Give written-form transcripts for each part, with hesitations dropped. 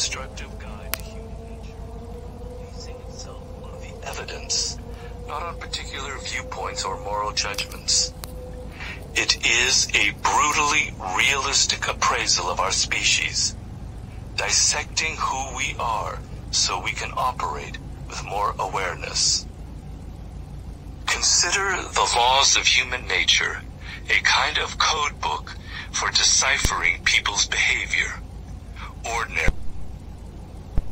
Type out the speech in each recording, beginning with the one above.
instructive guide to human nature, basing itself on the evidence, not on particular viewpoints or moral judgments. It is a brutally realistic appraisal of our species, dissecting who we are so we can operate with more awareness. Consider the laws of human nature a kind of code book for deciphering people's behavior. Ordinary,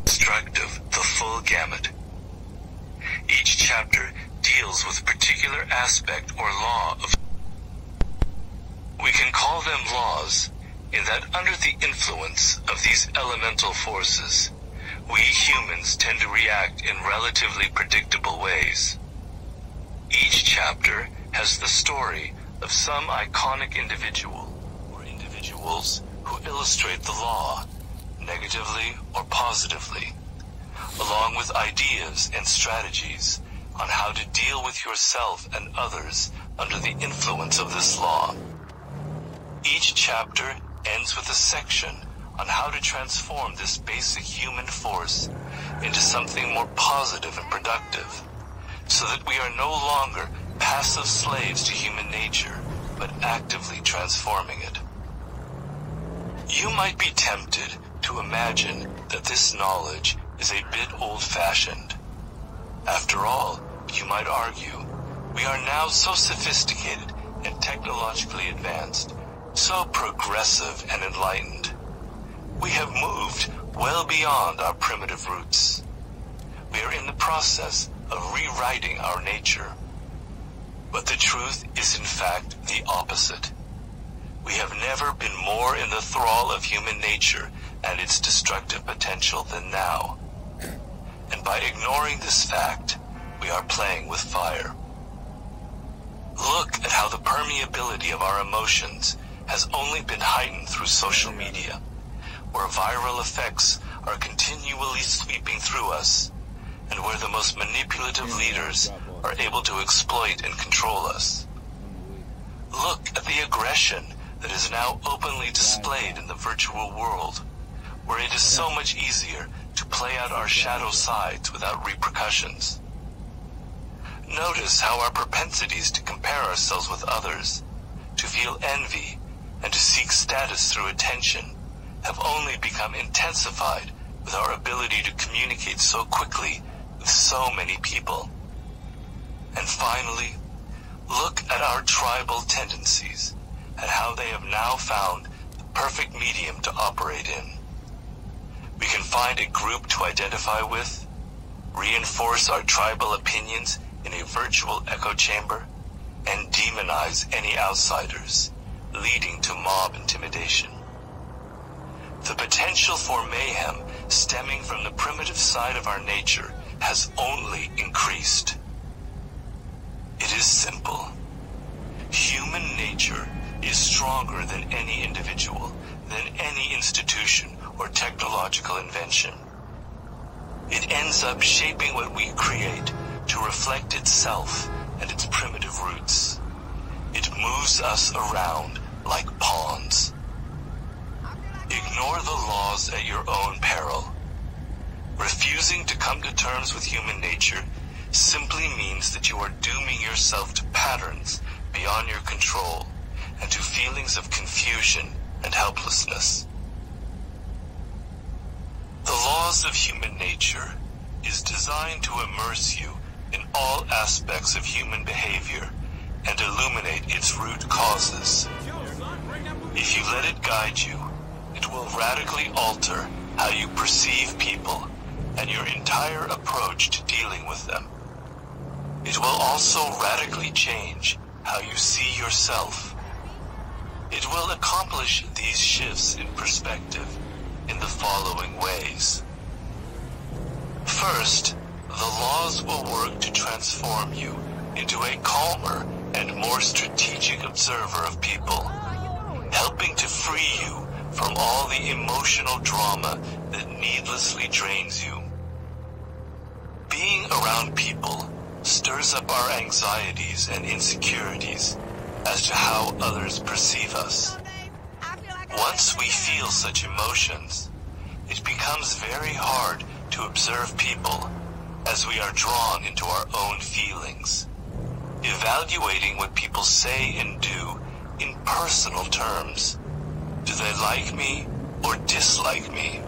destructive, the full gamut. Each chapter deals with a particular aspect or law of. We can call them laws in that under the influence of these elemental forces, we humans tend to react in relatively predictable ways. Each chapter has the story of some iconic individual or individuals who illustrate the law, negatively or positively, along with ideas and strategies on how to deal with yourself and others under the influence of this law. Each chapter ends with a section on how to transform this basic human force into something more positive and productive, so that we are no longer passive slaves to human nature, but actively transforming it. You might be tempted to imagine that this knowledge is a bit old-fashioned. After all, you might argue, we are now so sophisticated and technologically advanced, so progressive and enlightened. We have moved well beyond our primitive roots. We are in the process of rewriting our nature. But the truth is in fact the opposite. We have never been more in the thrall of human nature and its destructive potential than now. And by ignoring this fact, we are playing with fire. Look at how the permeability of our emotions has only been heightened through social media, where viral effects are continually sweeping through us, and where the most manipulative leaders are able to exploit and control us. Look at the aggression that is now openly displayed in the virtual world, where it is so much easier to play out our shadow sides without repercussions. Notice how our propensities to compare ourselves with others, to feel envy, and to seek status through attention have only become intensified with our ability to communicate so quickly with so many people. And finally, look at our tribal tendencies and how they have now found the perfect medium to operate in. We can find a group to identify with, reinforce our tribal opinions in a virtual echo chamber, and demonize any outsiders, leading to mob intimidation. The potential for mayhem stemming from the primitive side of our nature has only increased. It is simple. Human nature is stronger than any individual, than any institution or technological invention. It ends up shaping what we create to reflect itself and its primitive roots. It moves us around like pawns. Ignore the laws at your own peril. Refusing to come to terms with human nature simply means that you are dooming yourself to patterns beyond your control and to feelings of confusion and helplessness. The laws of human nature is designed to immerse you in all aspects of human behavior and illuminate its root causes. If you let it guide you, it will radically alter how you perceive people and your entire approach to dealing with them. It will also radically change how you see yourself. It will accomplish these shifts in perspective in the following ways. First, the laws will work to transform you into a calmer and more strategic observer of people, helping to free you from all the emotional drama that needlessly drains you. Being around people stirs up our anxieties and insecurities as to how others perceive us. Once we feel such emotions, it becomes very hard to observe people as we are drawn into our own feelings, evaluating what people say and do in personal terms. Do they like me or dislike me?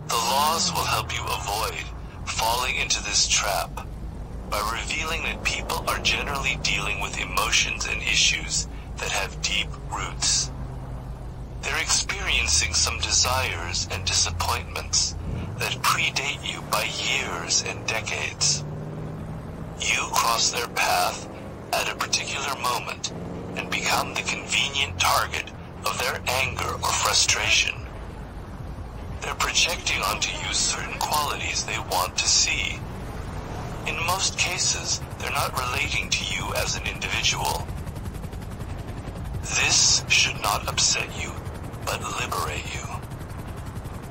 The laws will help you avoid falling into this trap by revealing that people are generally dealing with emotions and issues that have deep roots. They're experiencing some desires and disappointments that predate you by years and decades. You cross their path at a particular moment and become the convenient target of their anger or frustration. They're projecting onto you certain qualities they want to see. In most cases, they're not relating to you as an individual. This should not upset you, but liberate you.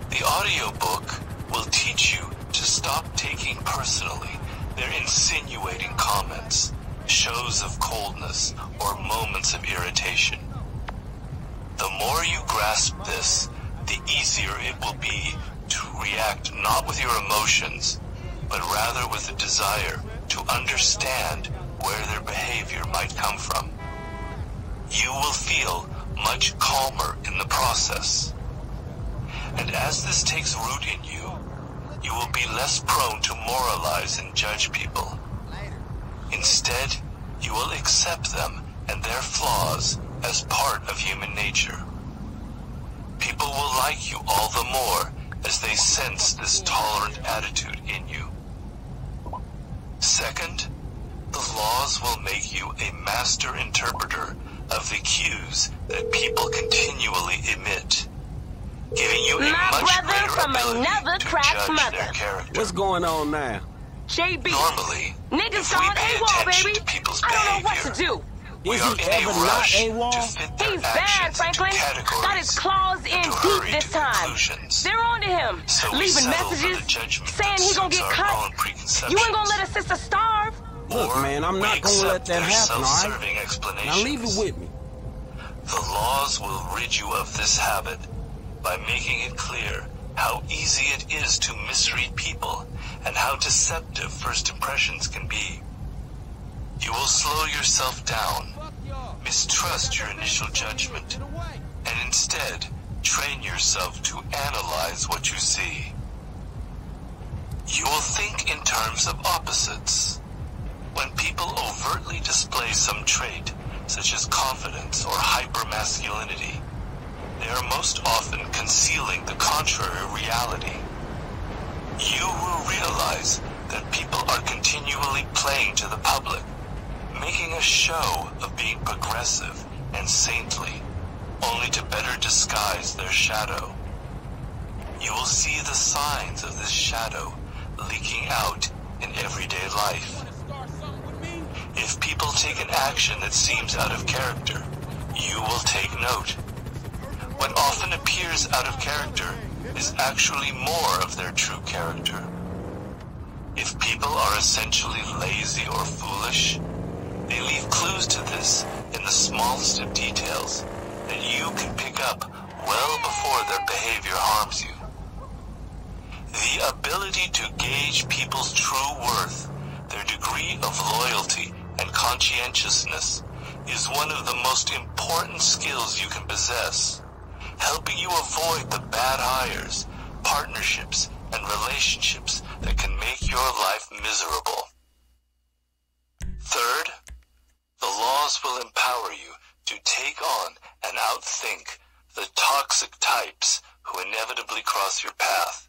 The audiobook will teach you to stop taking personally their insinuating comments, shows of coldness, or moments of irritation. The more you grasp this, the easier it will be to react not with your emotions, but rather with a desire to understand where their behavior might come from. You will feel much calmer in the process. And as this takes root in you, you will be less prone to moralize and judge people. Instead, you will accept them and their flaws as part of human nature. People will like you all the more as they sense this tolerant attitude in you. Second, the laws will make you a master interpreter of the cues that people continually emit, giving you a much greater ability to judge their character. What's going on now? JB. Normally, Niggas if we gone pay AWOL, attention baby. to people's I don't know what behavior, to do. we Is are he in ever a not rush AWOL? to fit their He's bad, actions Franklin. into categories Got his claws in and to deep hurry this to time. conclusions. They're on to him, So we leaving settle for messages the judgment saying that he gonna suits get our cut. own preconceptions. You ain't gonna let a sister starve. Look, Or man, I'm we not gonna let accept that their happen, alright? self-serving explanations. Now leave it with me. The laws will rid you of this habit by making it clear how easy it is to misread people and how deceptive first impressions can be. You will slow yourself down, mistrust your initial judgment, and instead train yourself to analyze what you see. You will think in terms of opposites. When people overtly display some trait, such as confidence or hypermasculinity, they are most often concealing the contrary reality. You will realize that people are continually playing to the public, making a show of being progressive and saintly, only to better disguise their shadow. You will see the signs of this shadow leaking out in everyday life. If people take an action that seems out of character, you will take note. What often appears out of character is actually more of their true character. If people are essentially lazy or foolish, they leave clues to this in the smallest of details that you can pick up well before their behavior harms you. The ability to gauge people's true worth, their degree of loyalty and conscientiousness, is one of the most important skills you can possess, helping you avoid the bad hires, partnerships, and relationships that can make your life miserable. Third, the laws will empower you to take on and outthink the toxic types who inevitably cross your path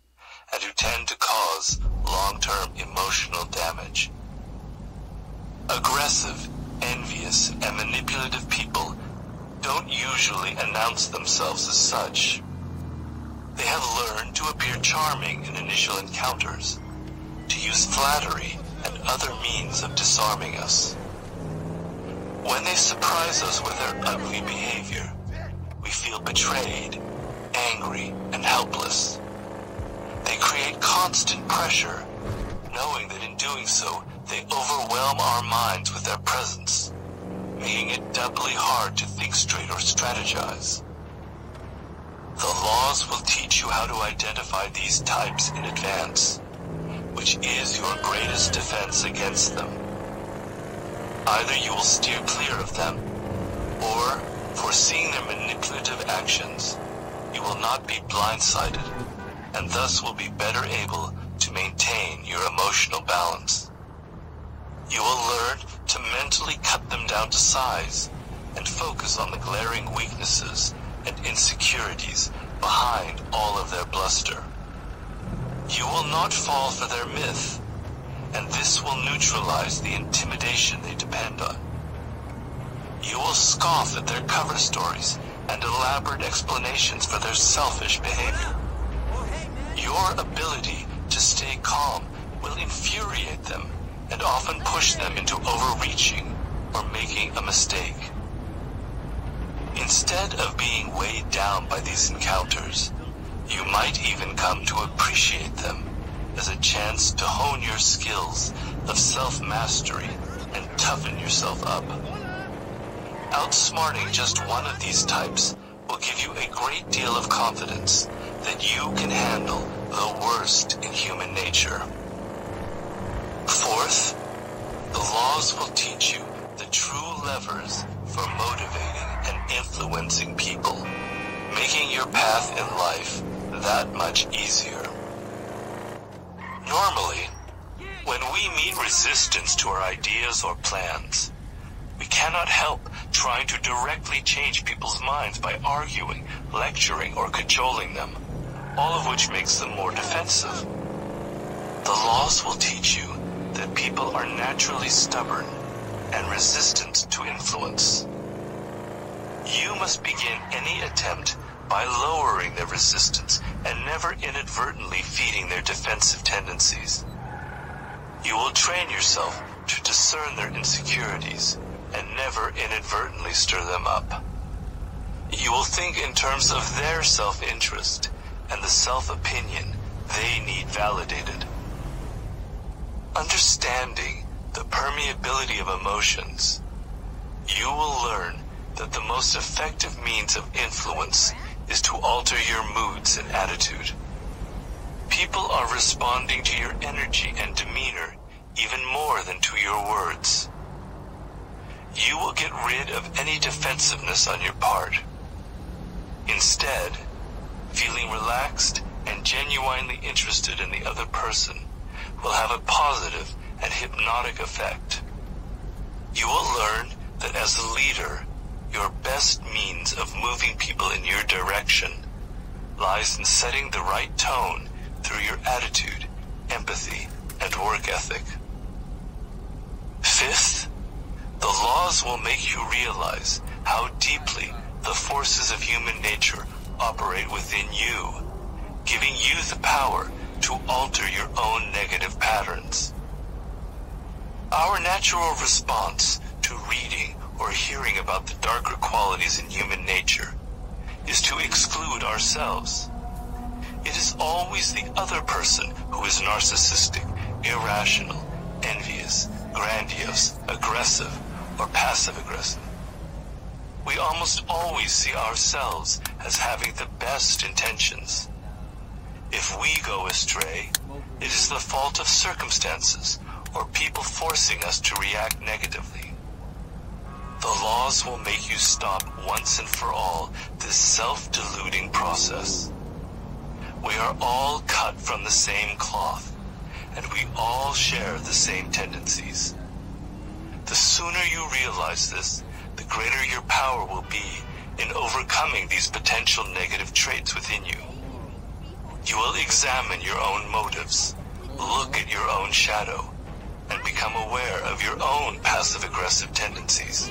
and who tend to cause long-term emotional damage. Aggressive, envious, and manipulative people don't usually announce themselves as such. They have learned to appear charming in initial encounters, to use flattery and other means of disarming us. When they surprise us with their ugly behavior, we feel betrayed, angry, and helpless. They create constant pressure, knowing that in doing so, they overwhelm our minds with their presence, making it doubly hard to think straight or strategize. The laws will teach you how to identify these types in advance, which is your greatest defense against them. Either you will steer clear of them, or, foreseeing their manipulative actions, you will not be blindsided, and thus will be better able to maintain your emotional balance. You will learn to mentally cut them down to size, and focus on the glaring weaknesses and insecurities behind all of their bluster. You will not fall for their myth, and this will neutralize the intimidation they depend on. You will scoff at their cover stories and elaborate explanations for their selfish behavior. Your ability to stay calm will infuriate them and often push them into overreaching or making a mistake. Instead of being weighed down by these encounters, you might even come to appreciate them as a chance to hone your skills of self-mastery and toughen yourself up. Outsmarting just one of these types will give you a great deal of confidence that you can handle the worst in human nature. Fourth, the laws will teach you the true levers for motivating and influencing people, making your path in life that much easier. Normally, when we meet resistance to our ideas or plans, we cannot help trying to directly change people's minds by arguing, lecturing, or cajoling them, all of which makes them more defensive. The laws will teach you that people are naturally stubborn and resistant to influence. You must begin any attempt by lowering their resistance and never inadvertently feeding their defensive tendencies. You will train yourself to discern their insecurities and never inadvertently stir them up. You will think in terms of their self-interest and the self-opinion they need validated. Understanding the permeability of emotions, you will learn that the most effective means of influence is to alter your moods and attitude. People are responding to your energy and demeanor even more than to your words. You will get rid of any defensiveness on your part. Instead, feeling relaxed and genuinely interested in the other person will have a positive and hypnotic effect. You will learn that as a leader, your best means of moving people in your direction lies in setting the right tone through your attitude, empathy, and work ethic. Fifth, the laws will make you realize how deeply the forces of human nature operate within you, giving you the power to alter your own negative patterns. Our natural response to reading or hearing about the darker qualities in human nature is to exclude ourselves. It is always the other person who is narcissistic, irrational, envious, grandiose, aggressive, or passive-aggressive. We almost always see ourselves as having the best intentions. If we go astray, it is the fault of circumstances or people forcing us to react negatively. The laws will make you stop once and for all this self-deluding process. We are all cut from the same cloth, and we all share the same tendencies. The sooner you realize this, the greater your power will be in overcoming these potential negative traits within you. You will examine your own motives, look at your own shadow, and become aware of your own passive-aggressive tendencies.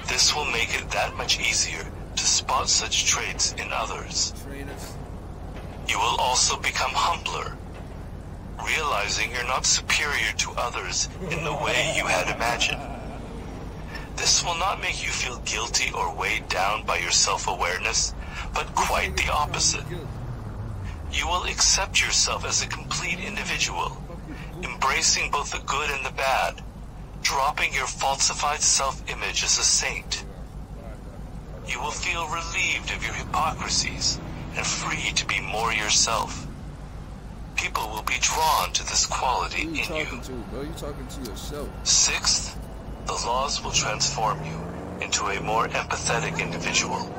This will make it that much easier to spot such traits in others. You will also become humbler, realizing you're not superior to others in the way you had imagined. This will not make you feel guilty or weighed down by your self-awareness, but quite the opposite. You will accept yourself as a complete individual, embracing both the good and the bad, dropping your falsified self-image as a saint. You you will feel relieved of your hypocrisies and free to be more yourself. People will be drawn to this quality in you. Who you talking to, bro? You talking to yourself. Sixth, the laws will transform you into a more empathetic individual,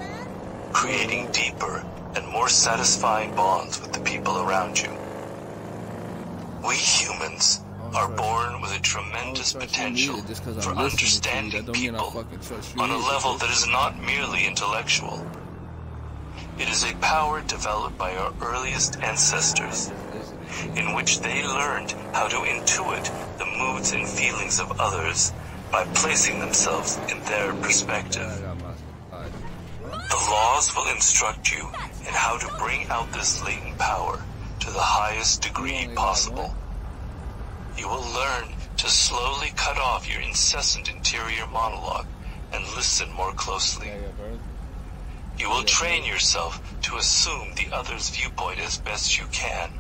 creating deeper and more satisfying bonds with the people around you. We humans are born with a tremendous potential for understanding people on a level that is not merely intellectual. It is a power developed by our earliest ancestors, in which they learned how to intuit the moods and feelings of others by placing themselves in their perspective. The laws will instruct you in how to bring out this latent power to the highest degree possible. You will learn to slowly cut off your incessant interior monologue and listen more closely. You will train yourself to assume the other's viewpoint as best you can.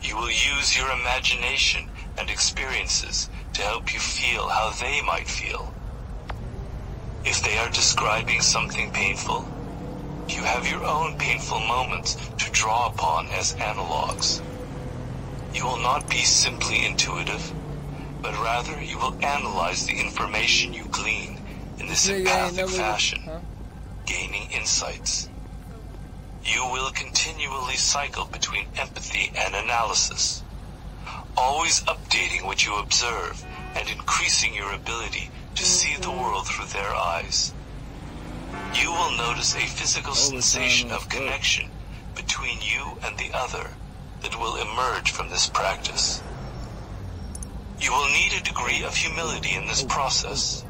You will use your imagination and experiences to help you feel how they might feel. If they are describing something painful, you have your own painful moments to draw upon as analogs. You will not be simply intuitive, but rather you will analyze the information you glean in this empathic fashion, gaining insights. You will continually cycle between empathy and analysis, always updating what you observe and increasing your ability to see the world through their eyes. You will notice a physical sensation of connection between you and the other that will emerge from this practice. You will need a degree of humility in this process.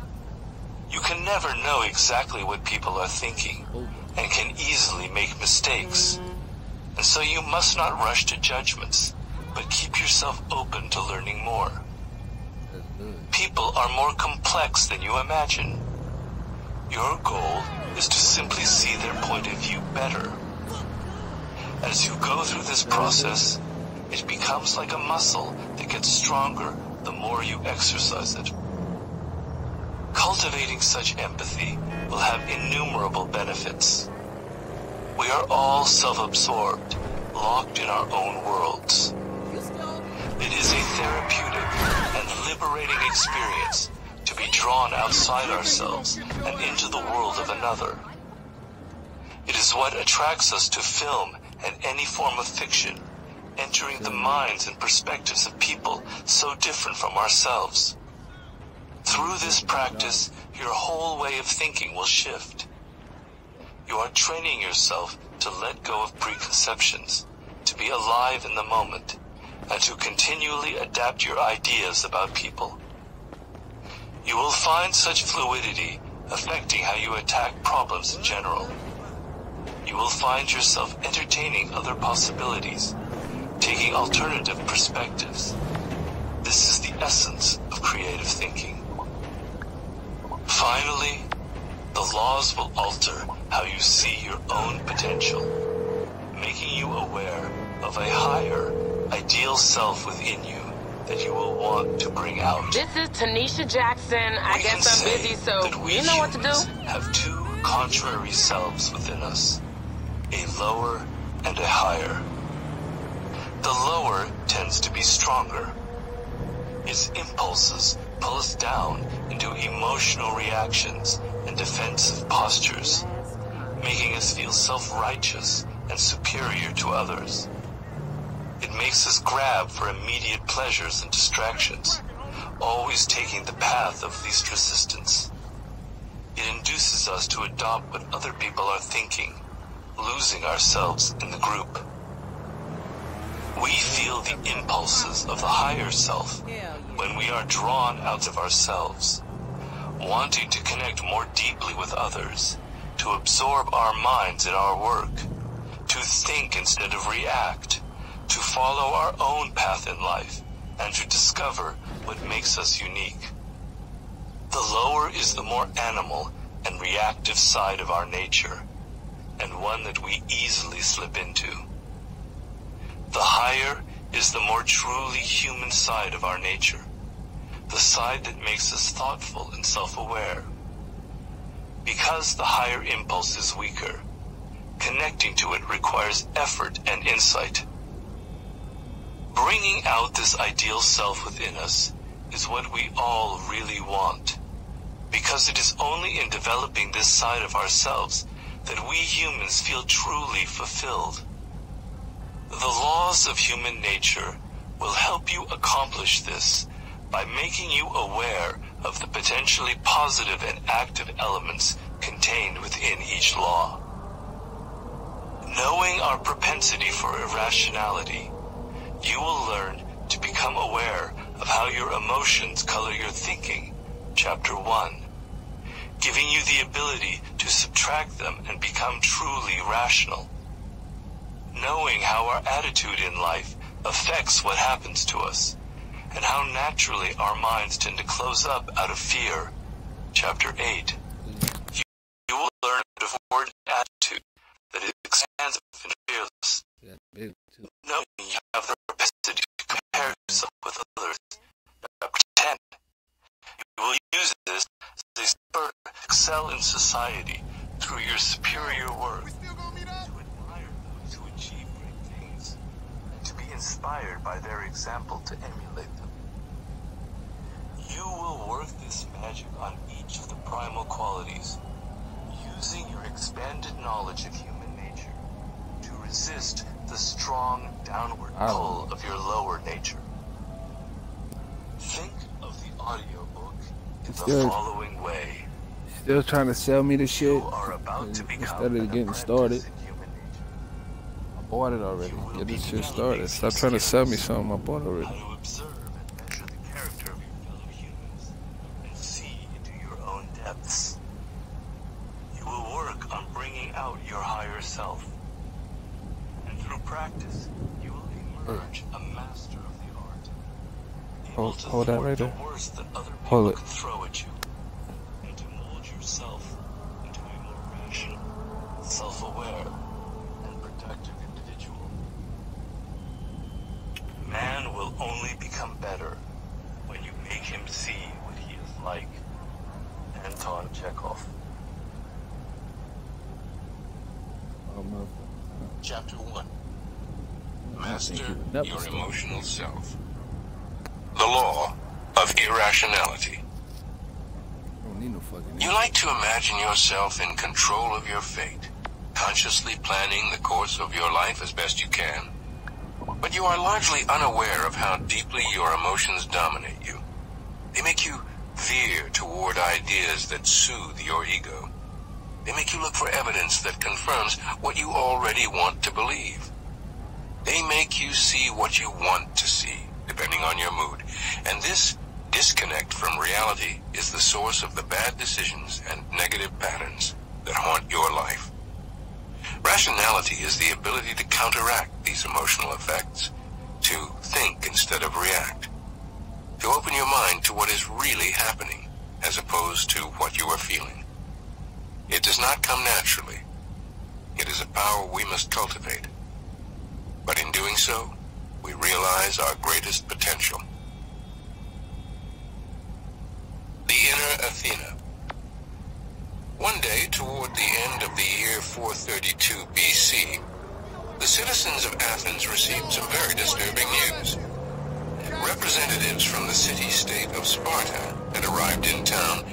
You can never know exactly what people are thinking and can easily make mistakes. And so you must not rush to judgments, but keep yourself open to learning more. People are more complex than you imagine. Your goal is to simply see their point of view better. As you go through this process, it becomes like a muscle that gets stronger the more you exercise it. Cultivating such empathy will have innumerable benefits. We are all self-absorbed, locked in our own worlds. It is a therapeutic and liberating experience to be drawn outside ourselves and into the world of another. It is what attracts us to film and any form of fiction, entering the minds and perspectives of people so different from ourselves. Through this practice, your whole way of thinking will shift. You are training yourself to let go of preconceptions, to be alive in the moment, and to continually adapt your ideas about people. You will find such fluidity affecting how you attack problems in general. You will find yourself entertaining other possibilities, taking alternative perspectives. This is the essence of creative thinking. Finally, the laws will alter how you see your own potential, making you aware of a higher, ideal self within you that you will want to bring out. This is Tanisha Jackson. I guess I'm busy, so you know what to do. Have two contrary selves within us, a lower and a higher. The lower tends to be stronger. Its impulses pull us down into emotional reactions and defensive postures, making us feel self-righteous and superior to others. It makes us grab for immediate pleasures and distractions, always taking the path of least resistance. It induces us to adopt what other people are thinking, losing ourselves in the group. We feel the impulses of the higher self when we are drawn out of ourselves, wanting to connect more deeply with others, to absorb our minds in our work, to think instead of react, to follow our own path in life, and to discover what makes us unique. The lower is the more animal and reactive side of our nature, and one that we easily slip into. The higher is the more truly human side of our nature, the side that makes us thoughtful and self-aware. Because the higher impulse is weaker, connecting to it requires effort and insight. Bringing out this ideal self within us is what we all really want, because it is only in developing this side of ourselves that we humans feel truly fulfilled. The laws of human nature will help you accomplish this by making you aware of the potentially positive and active elements contained within each law. Knowing our propensity for irrationality, you will learn to become aware of how your emotions color your thinking, Chapter 1, giving you the ability to subtract them and become truly rational. Knowing how our attitude in life affects what happens to us, and how naturally our minds tend to close up out of fear, Chapter 8. You will learn a forward attitude that is expansive and fearless. Knowing you have the capacity to compare yourself with others, Chapter 10. You will use this as a spur to excel in society through your superior worth, to admire those who achieve great things, and to be inspired by their example to emulate them. You will work this magic on each of the primal qualities, using your expanded knowledge of human nature to resist the strong downward pull of your lower nature. Think of the audiobook in the following way. Still trying to sell me the shit. You are about to become Instead of getting started. I bought it already. Get this shit started. Stop trying to sell me something I bought already. How to observe and measure the character of your fellow humans and see into your own depths. You will work on bringing out your higher self. And through practice, you will emerge a master of the art. Hold that right there. The worst that other people Hold it. can throw at you. And to mold yourself into a more rational, self-aware, and productive individual. Man will only become better when you make him see what he is like. Anton Chekhov. Chapter 1. Master your emotional self. The law of irrationality. You like to imagine yourself in control of your fate, consciously planning the course of your life as best you can. But you are largely unaware of how deeply your emotions dominate you. They make you veer toward ideas that soothe your ego. They make you look for evidence that confirms what you already want to believe. They make you see what you want to see, depending on your mood. And this disconnect from reality is the source of the bad decisions and negative patterns that haunt your life. Rationality is the ability to counteract these emotional effects, to think instead of react, to open your mind to what is really happening as opposed to what you are feeling. It does not come naturally. It is a power we must cultivate. But in doing so, we realize our greatest potential. The inner Athena. One day, toward the end of the year 432 BC, the citizens of Athens received some very disturbing news. Representatives from the city-state of Sparta had arrived in town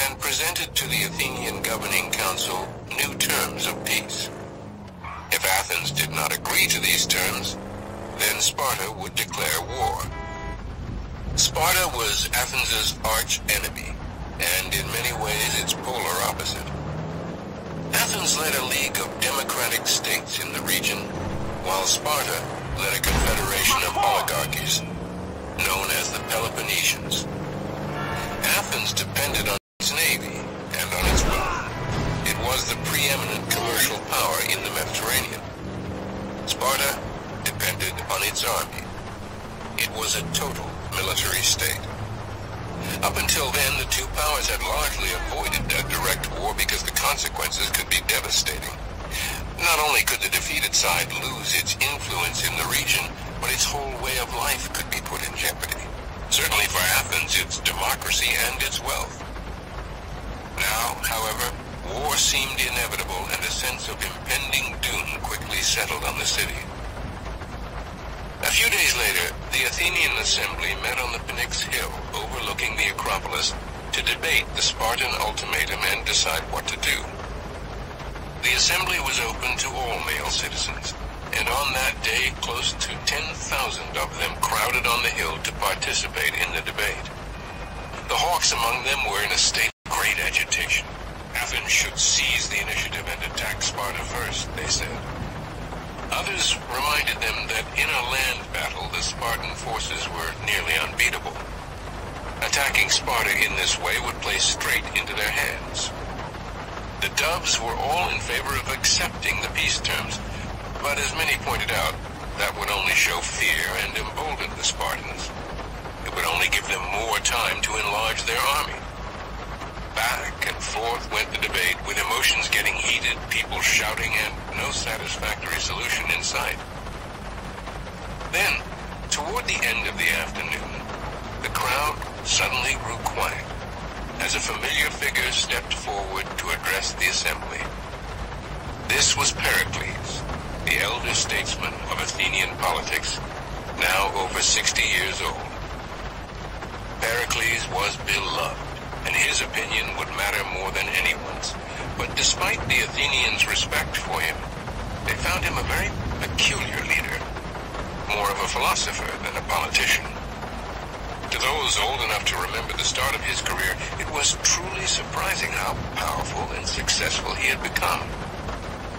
and presented to the Athenian governing council new terms of peace. If Athens did not agree to these terms, then Sparta would declare war. Sparta was Athens's arch enemy, and in many ways its polar opposite. Athens led a league of democratic states in the region, while Sparta led a confederation of oligarchies, known as the Peloponnesians. Athens depended on its navy and on its wealth. It was the preeminent commercial power in the Mediterranean. Sparta depended on its army. It was a total military state. Up until then, the two powers had largely avoided a direct war because the consequences could be devastating. Not only could the defeated side lose its influence in the region, but its whole way of life could be put in jeopardy. Certainly for Athens, its democracy and its wealth. Now, however, settled on the city. A few days later, the Athenian assembly met on the Pnyx Hill overlooking the Acropolis to debate the Spartan ultimatum and decide what to do. The assembly was open to all male citizens, and on that day close to 10,000 of them crowded on the hill to participate in the debate. The hawks among them were in a state of great agitation. Athens should seize the initiative and attack Sparta first, they said. Others reminded them that in a land battle the Spartan forces were nearly unbeatable. Attacking Sparta in this way would play straight into their hands. The doves were all in favor of accepting the peace terms, but as many pointed out, that would only show fear and embolden the Spartans. It would only give them more time to enlarge their army. Back and forth went the debate, with emotions getting heated, people shouting, and no satisfactory solution in sight. Then, toward the end of the afternoon, the crowd suddenly grew quiet, as a familiar figure stepped forward to address the assembly. This was Pericles, the elder statesman of Athenian politics, now over 60 years old. Pericles was beloved, and his opinion would matter more than anyone's. But despite the Athenians' respect for him, they found him a very peculiar leader, more of a philosopher than a politician. To those old enough to remember the start of his career, it was truly surprising how powerful and successful he had become.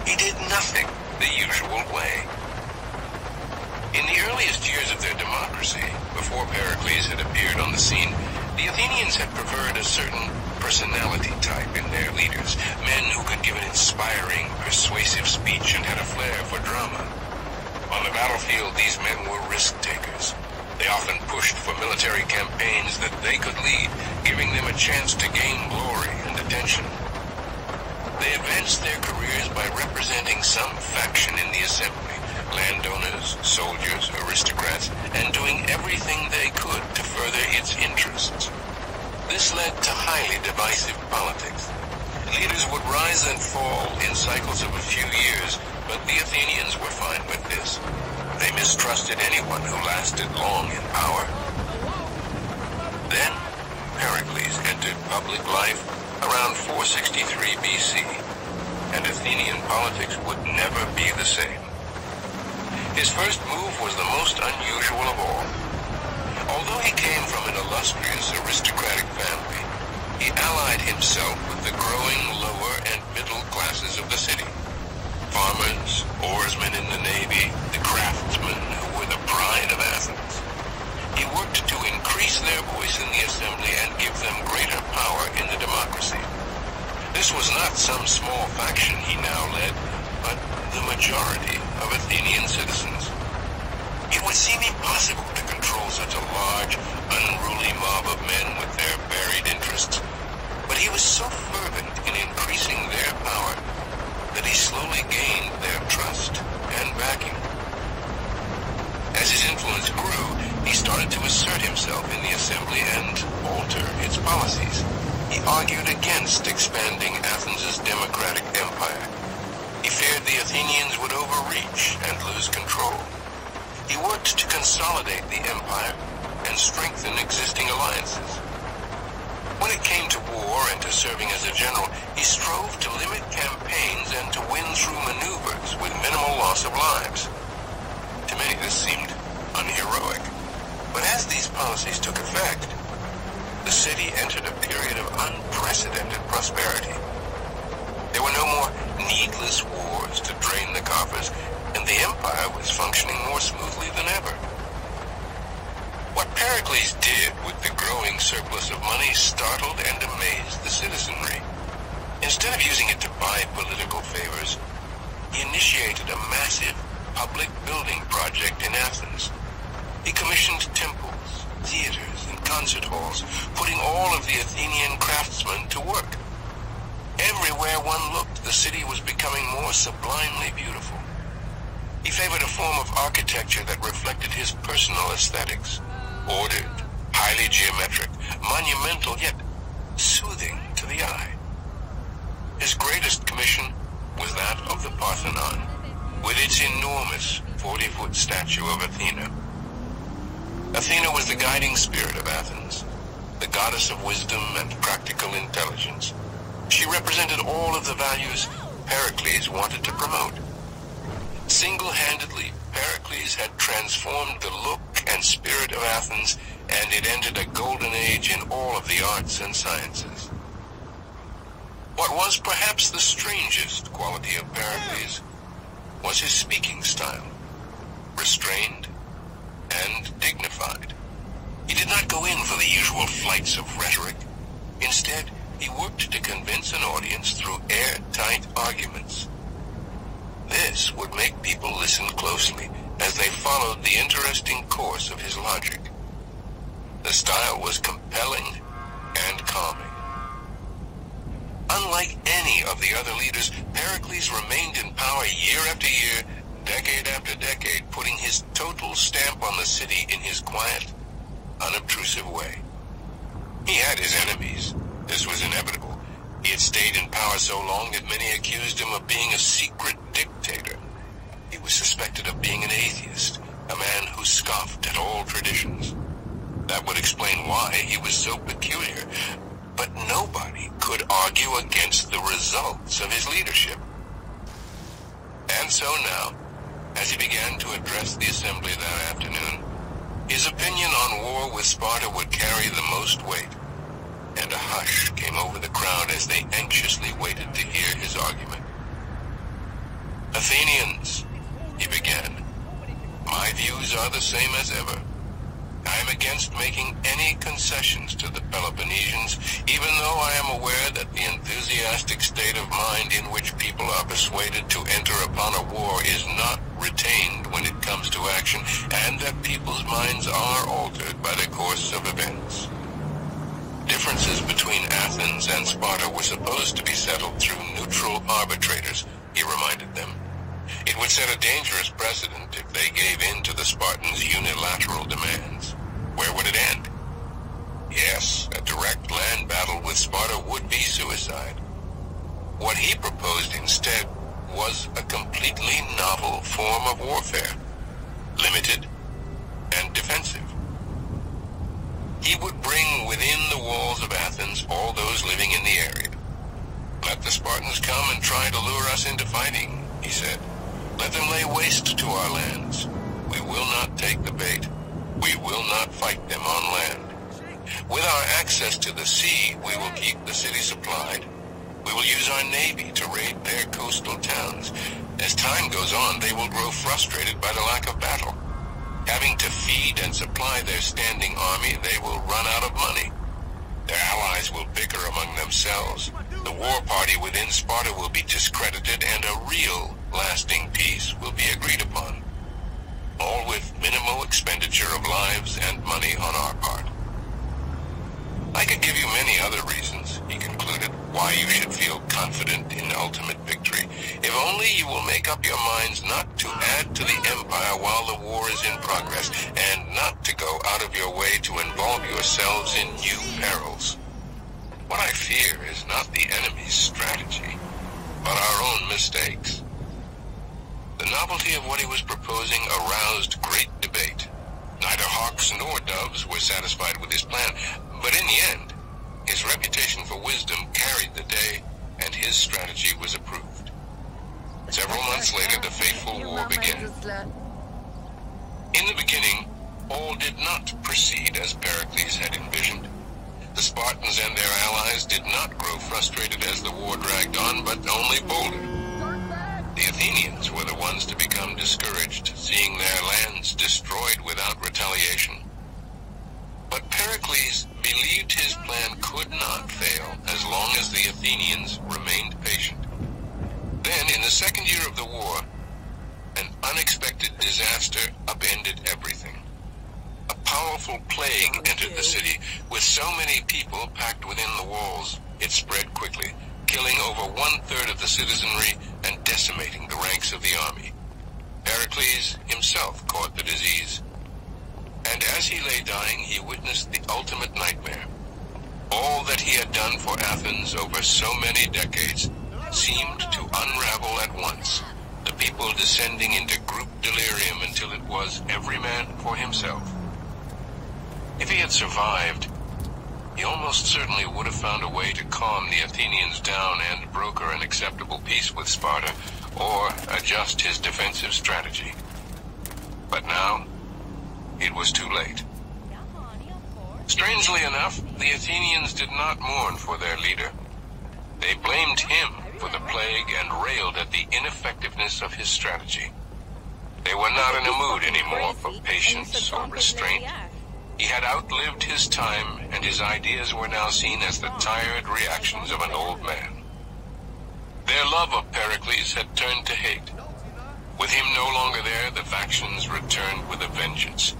He did nothing the usual way. In the earliest years of their democracy, before Pericles had appeared on the scene, the Athenians had preferred a certain personality type in their leaders, men who could give an inspiring, persuasive speech and had a flair for drama. On the battlefield, these men were risk-takers. They often pushed for military campaigns that they could lead, giving them a chance to gain glory and attention. They advanced their careers by representing some faction in the assembly, landowners, soldiers, aristocrats, and doing everything they could to further its interests. This led to highly divisive politics. Leaders would rise and fall in cycles of a few years, but the Athenians were fine with this. They mistrusted anyone who lasted long in power. Then, Pericles entered public life around 463 BC, and Athenian politics would never be the same. His first move was the most unusual of all. Although he came from an illustrious aristocratic family, he allied himself with the growing lower and middle classes of the city. Farmers, oarsmen in the navy, the craftsmen who were the pride of Athens. He worked to increase their voice in the assembly and give them greater power in the democracy. This was not some small faction he now led, but the majority of Athenian citizens. It would seem impossible to control such a large, unruly mob of men with their varied interests, but he was so fervent in increasing their power that he slowly gained their trust and backing. As his influence grew, he started to assert himself in the assembly and alter its policies. He argued against expanding Athens' democratic empire. He feared the Athenians would overreach and lose control. He worked to consolidate the empire and strengthen existing alliances. When it came to war and to serving as a general, he strove to limit campaigns and to win through maneuvers with minimal loss of lives. To many this seemed unheroic, but as these policies took effect, the city entered a period of unprecedented prosperity. There were no more needless wars to drain the coffers, and the empire was functioning more smoothly than ever. What Pericles did with the growing surplus of money startled and amazed the citizenry. Instead of using it to buy political favors, he initiated a massive public building project in Athens. He commissioned temples, theaters, and concert halls, putting all of the Athenian craftsmen to work. Everywhere one looked, the city was becoming more sublimely beautiful. He favored a form of architecture that reflected his personal aesthetics. Ordered, highly geometric, monumental, yet soothing to the eye. His greatest commission was that of the Parthenon, with its enormous 40-foot statue of Athena. Athena was the guiding spirit of Athens, the goddess of wisdom and practical intelligence. She represented all of the values Pericles wanted to promote. Single-handedly, Pericles had transformed the look and spirit of Athens, and it entered a golden age in all of the arts and sciences. What was perhaps the strangest quality of Pericles was his speaking style, restrained and dignified. He did not go in for the usual flights of rhetoric. Instead, he worked to convince an audience through airtight arguments. This would make people listen closely as they followed the interesting course of his logic. The style was compelling and calming. Unlike any of the other leaders, Pericles remained in power year after year, decade after decade, putting his total stamp on the city in his quiet, unobtrusive way. He had his enemies. This was inevitable. He had stayed in power so long that many accused him of being a secret dictator. He was suspected of being an atheist, a man who scoffed at all traditions. That would explain why he was so peculiar, but nobody could argue against the results of his leadership. And so now, as he began to address the assembly that afternoon, his opinion on war with Sparta would carry the most weight, and a hush came over the crowd as they anxiously waited to hear his argument. "Athenians," he began, "my views are the same as ever. I am against making any concessions to the Peloponnesians, even though I am aware that the enthusiastic state of mind in which people are persuaded to enter upon a war is not retained when it comes to action, and that people's minds are altered by the course of events. Differences between Athens and Sparta were supposed to be settled through neutral arbitrators," he reminded them. "It would set a dangerous precedent if they gave in to the Spartans' unilateral demands. Where would it end? Yes, a direct land battle with Sparta would be suicide. What he proposed instead was a completely novel form of warfare, limited and defensive. He would bring within the walls of Athens all those living in the area. Let the Spartans come and try to lure us into fighting," he said. "Let them lay waste to our lands. We will not take the bait. We will not fight them on land. With our access to the sea, we will keep the city supplied. We will use our navy to raid their coastal towns. As time goes on, they will grow frustrated by the lack of battle. Having to feed and supply their standing army, they will run out of money. Their allies will bicker among themselves. The war party within Sparta will be discredited, and a real, lasting peace will be agreed upon. All with minimal expenditure of lives and money on our part. I could give you many other reasons," he concluded, "why you should feel confident in ultimate victory, if only you will make up your minds not to add to the empire while the war is in progress, and not to go out of your way to involve yourselves in new perils. What I fear is not the enemy's strategy, but our own mistakes." The novelty of what he was proposing aroused great debate. Neither hawks nor doves were satisfied with his plan, but in the end, his reputation for wisdom carried the day, and his strategy was approved. Several months later, the fateful war began. In the beginning, all did not proceed as Pericles had envisioned. The Spartans and their allies did not grow frustrated as the war dragged on, but only bolder. The Athenians were the ones to become discouraged, seeing their lands destroyed without retaliation. But Pericles believed his plan could not fail as long as the Athenians remained patient. Then, in the second year of the war, an unexpected disaster upended everything. A powerful plague entered the city. With so many people packed within the walls, it spread quickly, killing over 1/3 of the citizenry and decimating the ranks of the army. Pericles himself caught the disease, and as he lay dying, he witnessed the ultimate nightmare. All that he had done for Athens over so many decades seemed to unravel at once. The people descending into group delirium until it was every man for himself. If he had survived, he almost certainly would have found a way to calm the Athenians down and broker an acceptable peace with Sparta, or adjust his defensive strategy. But now, it was too late. Strangely enough, the Athenians did not mourn for their leader. They blamed him for the plague and railed at the ineffectiveness of his strategy. They were not in a mood anymore for patience or restraint. He had outlived his time, and his ideas were now seen as the tired reactions of an old man. Their love of Pericles had turned to hate. With him no longer there, the factions returned with a vengeance.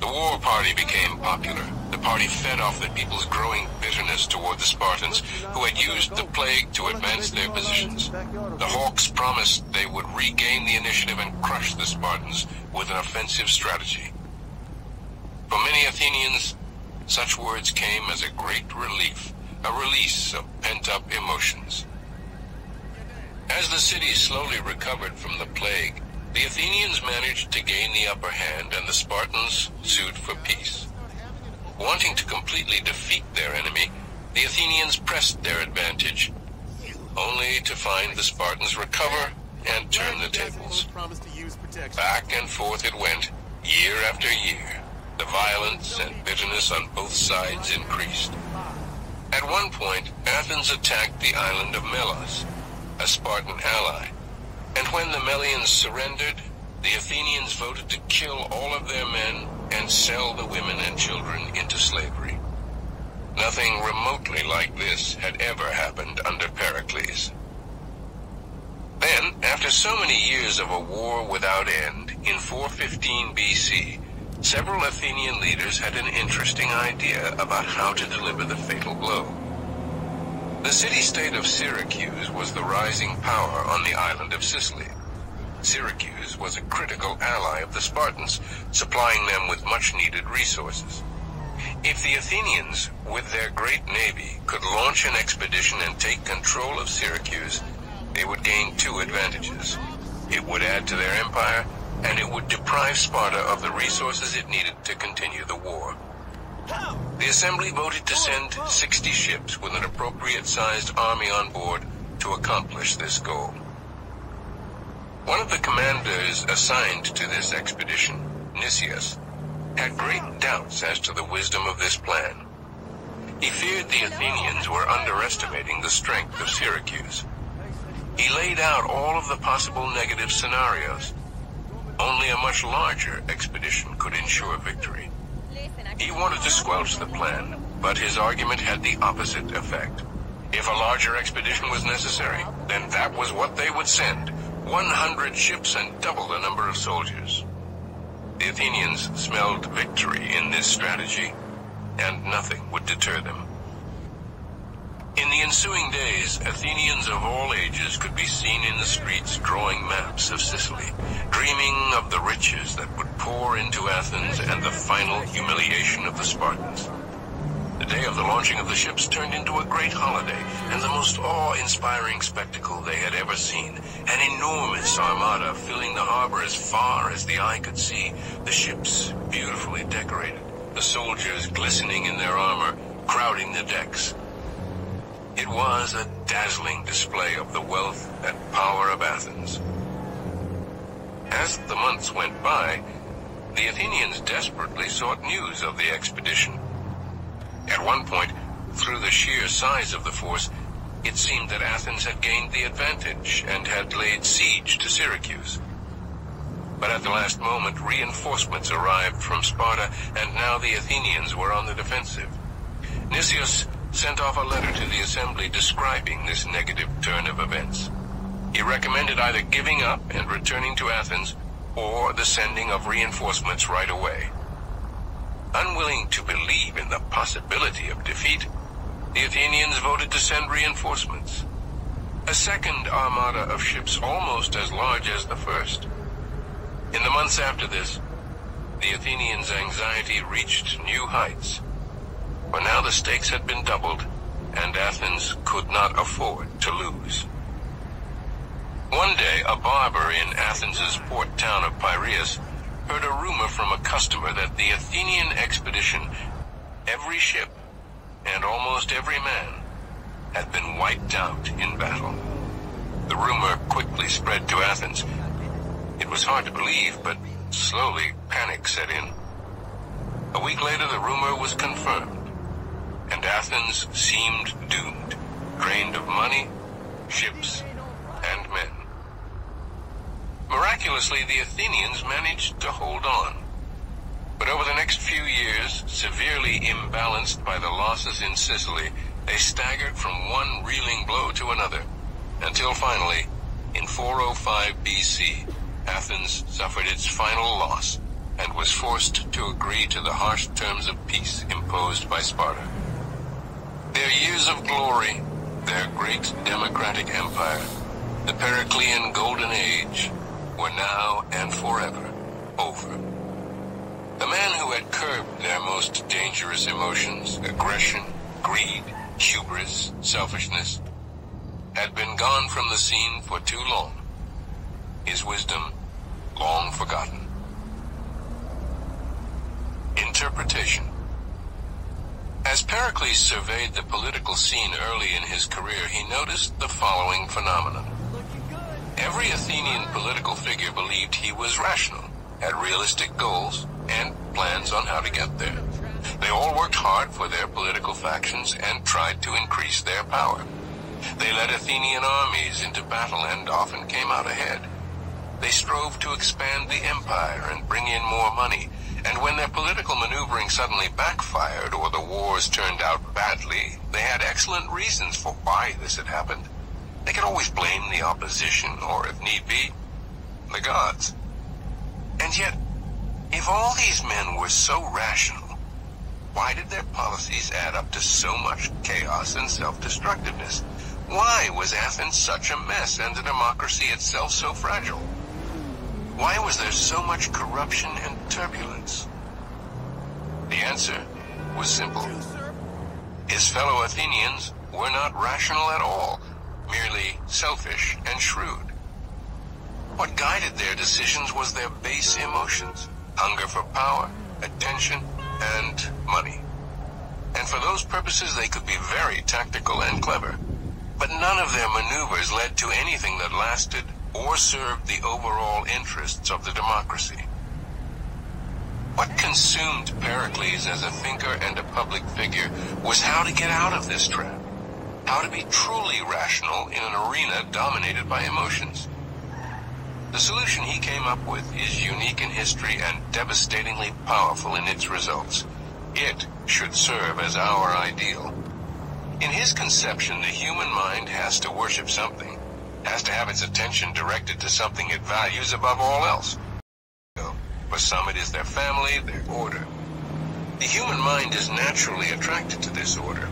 The war party became popular. The party fed off the people's growing bitterness toward the Spartans, who had used the plague to advance their positions. The Hawks promised they would regain the initiative and crush the Spartans with an offensive strategy. For many Athenians, such words came as a great relief, a release of pent-up emotions. As the city slowly recovered from the plague, the Athenians managed to gain the upper hand, and the Spartans sued for peace. Wanting to completely defeat their enemy, the Athenians pressed their advantage, only to find the Spartans recover and turn the tables. Back and forth it went, year after year. The violence and bitterness on both sides increased. At one point, Athens attacked the island of Melos, a Spartan ally, and when the Melians surrendered, the Athenians voted to kill all of their men and sell the women and children into slavery. Nothing remotely like this had ever happened under Pericles. Then, after so many years of a war without end, in 415 BC, several Athenian leaders had an interesting idea about how to deliver the fatal blow. The city-state of Syracuse was the rising power on the island of Sicily. Syracuse was a critical ally of the Spartans, supplying them with much-needed resources. If the Athenians, with their great navy, could launch an expedition and take control of Syracuse, they would gain two advantages. It would add to their empire, and it would deprive Sparta of the resources it needed to continue the war. The assembly voted to send 60 ships with an appropriate-sized army on board to accomplish this goal. One of the commanders assigned to this expedition, Nicias, had great doubts as to the wisdom of this plan. He feared the Athenians were underestimating the strength of Syracuse. He laid out all of the possible negative scenarios. Only a much larger expedition could ensure victory. He wanted to squelch the plan, but his argument had the opposite effect. If a larger expedition was necessary, then that was what they would send, 100 ships and double the number of soldiers. The Athenians smelled victory in this strategy, and nothing would deter them. In the ensuing days, Athenians of all ages could be seen in the streets drawing maps of Sicily, dreaming of the riches that would pour into Athens and the final humiliation of the Spartans. The day of the launching of the ships turned into a great holiday, and the most awe-inspiring spectacle they had ever seen. An enormous armada filling the harbor as far as the eye could see, the ships beautifully decorated, the soldiers glistening in their armor, crowding the decks. It was a dazzling display of the wealth and power of Athens. As the months went by, the Athenians desperately sought news of the expedition. At one point, through the sheer size of the force, it seemed that Athens had gained the advantage and had laid siege to Syracuse. But at the last moment, reinforcements arrived from Sparta, and now the Athenians were on the defensive. Nicias sent off a letter to the assembly describing this negative turn of events. He recommended either giving up and returning to Athens, or the sending of reinforcements right away. Unwilling to believe in the possibility of defeat, the Athenians voted to send reinforcements. A second armada of ships almost as large as the first. In the months after this, the Athenians' anxiety reached new heights. For now the stakes had been doubled, and Athens could not afford to lose. One One day, a barber in Athens' port town of Piraeus heard a rumor from a customer that the Athenian expedition, every ship, and almost every man, had been wiped out in battle. The rumor quickly spread to Athens. It was hard to believe, but slowly panic set in. A week later, the rumor was confirmed, and Athens seemed doomed, drained of money, ships, and men. Miraculously, the Athenians managed to hold on. But over the next few years, severely imbalanced by the losses in Sicily, they staggered from one reeling blow to another, until finally, in 405 BC, Athens suffered its final loss and was forced to agree to the harsh terms of peace imposed by Sparta. Their years of glory, their great democratic empire, the Periclean Golden Age, were now and forever over. The man who had curbed their most dangerous emotions, aggression, greed, hubris, selfishness, had been gone from the scene for too long, his wisdom long forgotten. Interpretation. As Pericles surveyed the political scene early in his career, he noticed the following phenomenon. Every Athenian political figure believed he was rational, had realistic goals, and plans on how to get there. They all worked hard for their political factions and tried to increase their power. They led Athenian armies into battle and often came out ahead. They strove to expand the empire and bring in more money, and when their political maneuvering suddenly backfired or the wars turned out badly, they had excellent reasons for why this had happened. They could always blame the opposition, or if need be, the gods. And yet, if all these men were so rational, why did their policies add up to so much chaos and self-destructiveness? Why was Athens such a mess and the democracy itself so fragile? Why was there so much corruption and turbulence? The answer was simple. His fellow Athenians were not rational at all, merely selfish and shrewd. What guided their decisions was their base emotions, hunger for power, attention, and money. And for those purposes they could be very tactical and clever. But none of their maneuvers led to anything that lasted or served the overall interests of the democracy. What consumed Pericles as a thinker and a public figure was how to get out of this trap, how to be truly rational in an arena dominated by emotions. The solution he came up with is unique in history and devastatingly powerful in its results. It should serve as our ideal. In his conception, the human mind has to worship something, has to have its attention directed to something it values above all else. For some, it is their family, their order. The human mind is naturally attracted to this order.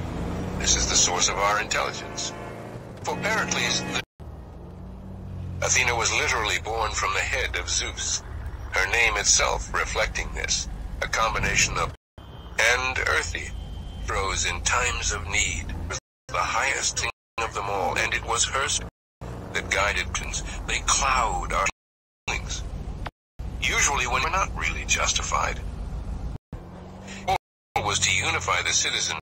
This is the source of our intelligence. For Pericles, Athena was literally born from the head of Zeus, her name itself reflecting this, a combination of and earthy, rose in times of need, was the highest thing of them all, and it was her that guided us. They cloud our feelings, usually when we're not really justified. The goal was to unify the citizen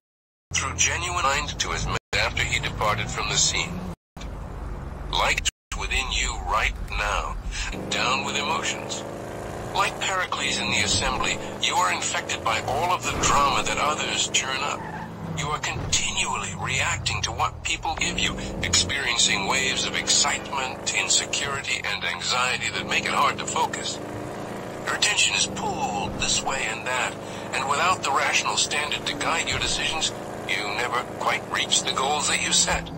through genuine mind to his men after he departed from the scene. Like within you right now, down with emotions. Like Pericles in the assembly, you are infected by all of the drama that others churn up. You are continually reacting to what people give you, experiencing waves of excitement, insecurity, and anxiety that make it hard to focus. Your attention is pulled this way and that, and without the rational standard to guide your decisions, you never quite reach the goals that you set.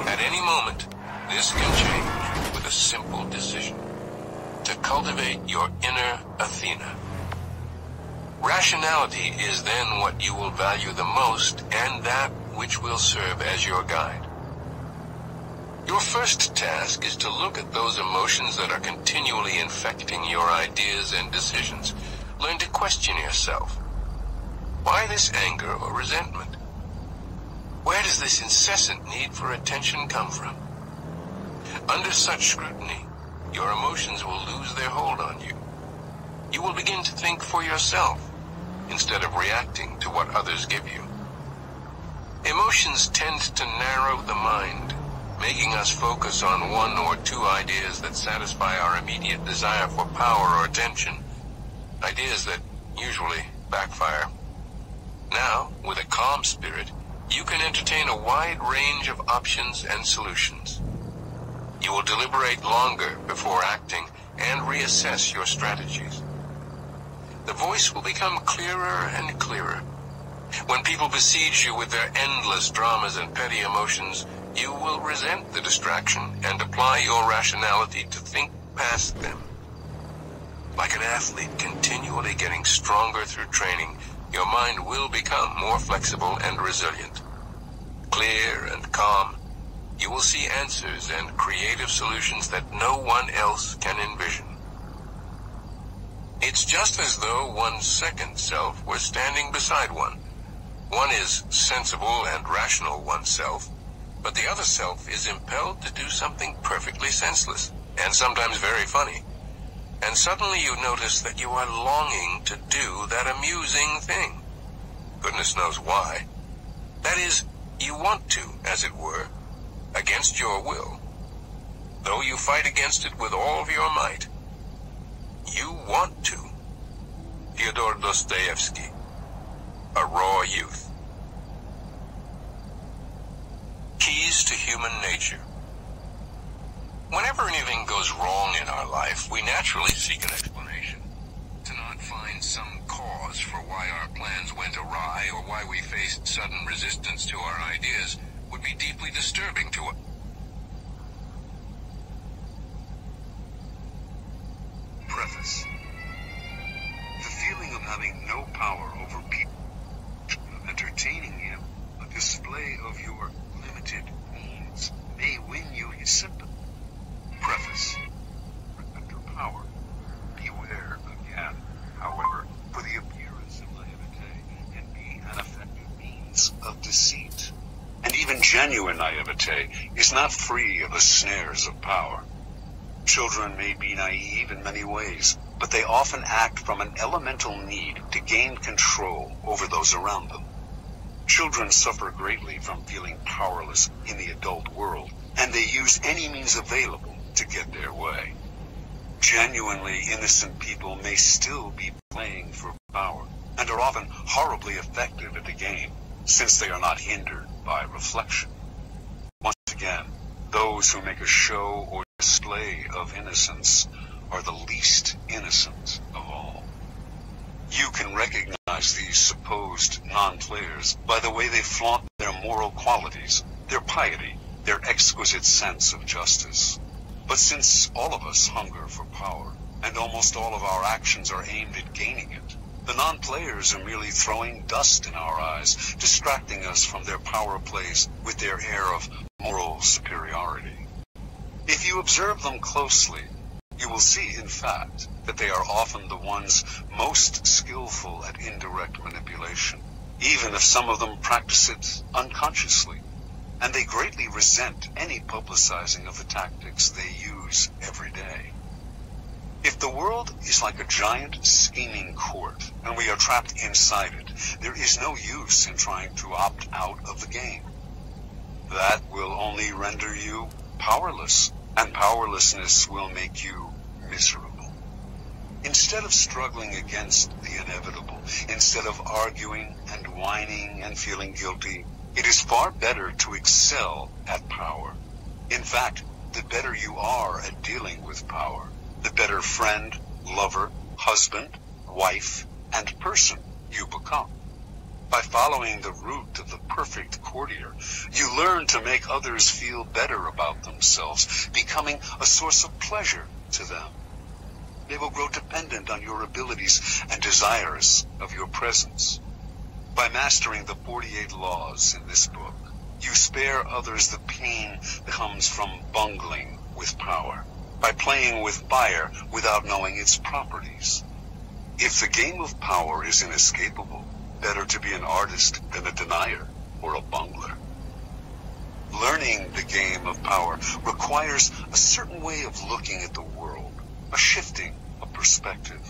At any moment, this can change with a simple decision: to cultivate your inner Athena. Rationality is then what you will value the most, and that which will serve as your guide. Your first task is to look at those emotions that are continually infecting your ideas and decisions. Learn to question yourself. Why this anger or resentment? Where does this incessant need for attention come from? Under such scrutiny, your emotions will lose their hold on you. You will begin to think for yourself instead of reacting to what others give you. Emotions tend to narrow the mind, making us focus on one or two ideas that satisfy our immediate desire for power or attention, ideas that usually backfire. Now, with a calm spirit, you can entertain a wide range of options and solutions. You will deliberate longer before acting and reassess your strategies. The voice will become clearer and clearer. When people besiege you with their endless dramas and petty emotions, you will resent the distraction and apply your rationality to think past them. Like an athlete continually getting stronger through training, your mind will become more flexible and resilient. Clear and calm, you will see answers and creative solutions that no one else can envision. It's just as though one's second self were standing beside one. One is sensible and rational oneself, but the other self is impelled to do something perfectly senseless, and sometimes very funny. And suddenly you notice that you are longing to do that amusing thing. Goodness knows why. That is, you want to, as it were, against your will. Though you fight against it with all of your might, you want to. Fyodor Dostoevsky, A Raw Youth. Keys to human nature. Whenever anything goes wrong in our life, we naturally seek an explanation. To not find some cause for why our plans went awry or why we faced sudden resistance to our ideas would be deeply disturbing to us. Preface. The feeling of having no power over people, entertaining him, a display of your limited means, may win you his sympathy. Preface. Under power. Beware again, however, for the appearance of naivete can be an effective means of deceit. And even genuine naivete is not free of the snares of power. Children may be naive in many ways, but they often act from an elemental need to gain control over those around them. Children suffer greatly from feeling powerless in the adult world, and they use any means available to get their way. Genuinely innocent people may still be playing for power, and are often horribly effective at the game, since they are not hindered by reflection. Once again, those who make a show or display of innocence are the least innocent of all. You can recognize these supposed non-players by the way they flaunt their moral qualities, their piety, their exquisite sense of justice. But since all of us hunger for power, and almost all of our actions are aimed at gaining it, the non-players are merely throwing dust in our eyes, distracting us from their power plays with their air of moral superiority. If you observe them closely, you will see, in fact, that they are often the ones most skillful at indirect manipulation, even if some of them practice it unconsciously, and they greatly resent any publicizing of the tactics they use every day. If the world is like a giant scheming court, and we are trapped inside it, there is no use in trying to opt out of the game. That will only render you powerless, and powerlessness will make you miserable. Instead of struggling against the inevitable, instead of arguing and whining and feeling guilty, it is far better to excel at power. In fact, the better you are at dealing with power, the better friend, lover, husband, wife, and person you become. By following the route of the perfect courtier, you learn to make others feel better about themselves, becoming a source of pleasure to them. They will grow dependent on your abilities and desirous of your presence. By mastering the 48 laws in this book, you spare others the pain that comes from bungling with power, by playing with fire without knowing its properties. If the game of power is inescapable, better to be an artist than a denier or a bungler. Learning the game of power requires a certain way of looking at the world, a shifting of perspective.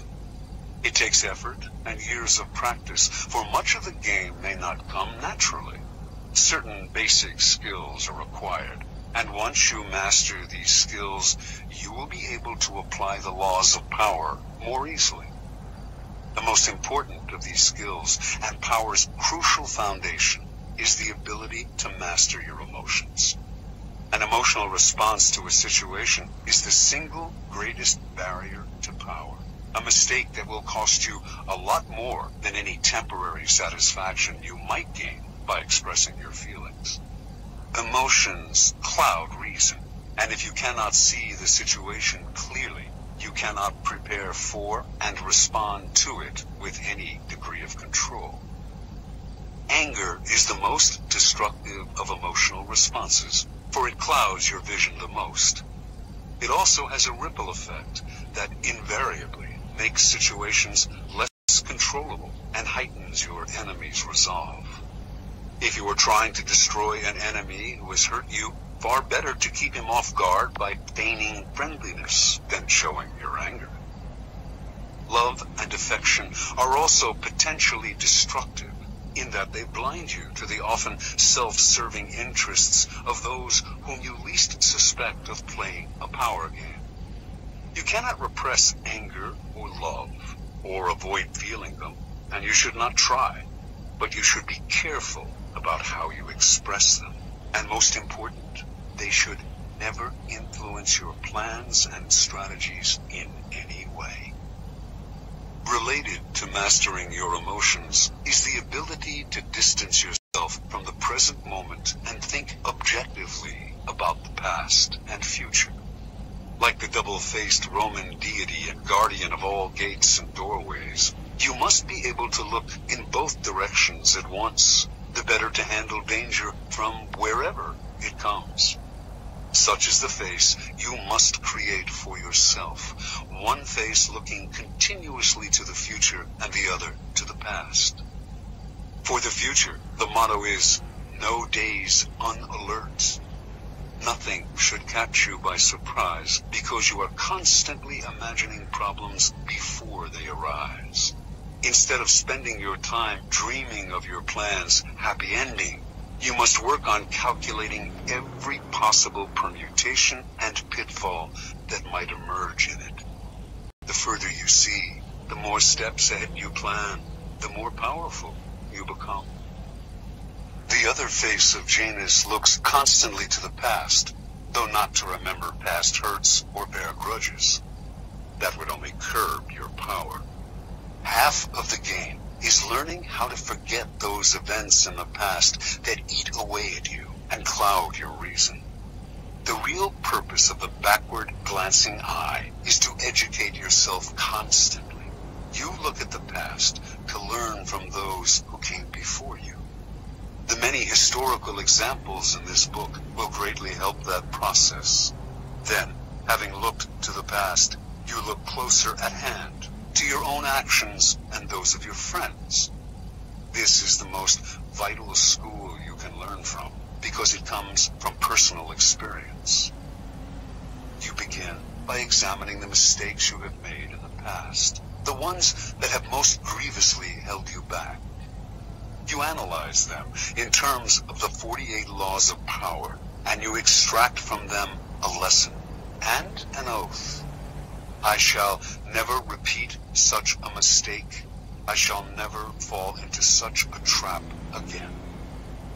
It takes effort and years of practice, for much of the game may not come naturally. Certain basic skills are required, and once you master these skills, you will be able to apply the laws of power more easily. The most important of these skills and power's crucial foundation is the ability to master your emotions. An emotional response to a situation is the single greatest barrier to power. A mistake that will cost you a lot more than any temporary satisfaction you might gain by expressing your feelings. Emotions cloud reason, and if you cannot see the situation clearly, you cannot prepare for and respond to it with any degree of control. Anger is the most destructive of emotional responses, for it clouds your vision the most. It also has a ripple effect that invariably makes situations less controllable and heightens your enemy's resolve. If you are trying to destroy an enemy who has hurt you, far better to keep him off guard by feigning friendliness than showing your anger. Love and affection are also potentially destructive, in that they blind you to the often self-serving interests of those whom you least suspect of playing a power game. You cannot repress anger or love, or avoid feeling them, and you should not try, but you should be careful about how you express them. And most important, they should never influence your plans and strategies in any way. Related to mastering your emotions is the ability to distance yourself from the present moment and think objectively about the past and future. Like the double-faced Roman deity and guardian of all gates and doorways, you must be able to look in both directions at once, the better to handle danger from wherever it comes. Such is the face you must create for yourself, one face looking continuously to the future and the other to the past. For the future, the motto is, no days unalert. Nothing should catch you by surprise because you are constantly imagining problems before they arise. Instead of spending your time dreaming of your plan's happy ending, you must work on calculating every possible permutation and pitfall that might emerge in it. The further you see, the more steps ahead you plan, the more powerful you become. The other face of Janus looks constantly to the past, though not to remember past hurts or bear grudges. That would only curb your power. Half of the game is learning how to forget those events in the past that eat away at you and cloud your reason. The real purpose of the backward glancing eye is to educate yourself constantly. You look at the past to learn from those who came before you. The many historical examples in this book will greatly help that process. Then, having looked to the past, you look closer at hand to your own actions and those of your friends. This is the most vital school you can learn from, because it comes from personal experience. You begin by examining the mistakes you have made in the past, the ones that have most grievously held you back. You analyze them in terms of the 48 laws of power, and you extract from them a lesson and an oath. I shall never repeat such a mistake. I shall never fall into such a trap again.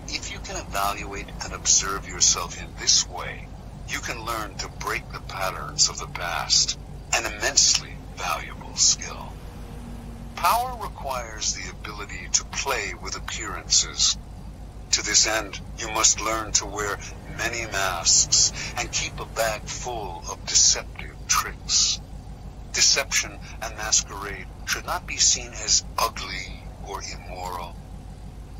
If you can evaluate and observe yourself in this way, you can learn to break the patterns of the past, an immensely valuable skill. Power requires the ability to play with appearances. To this end, you must learn to wear many masks and keep a bag full of deceptive tricks. Deception and masquerade should not be seen as ugly or immoral.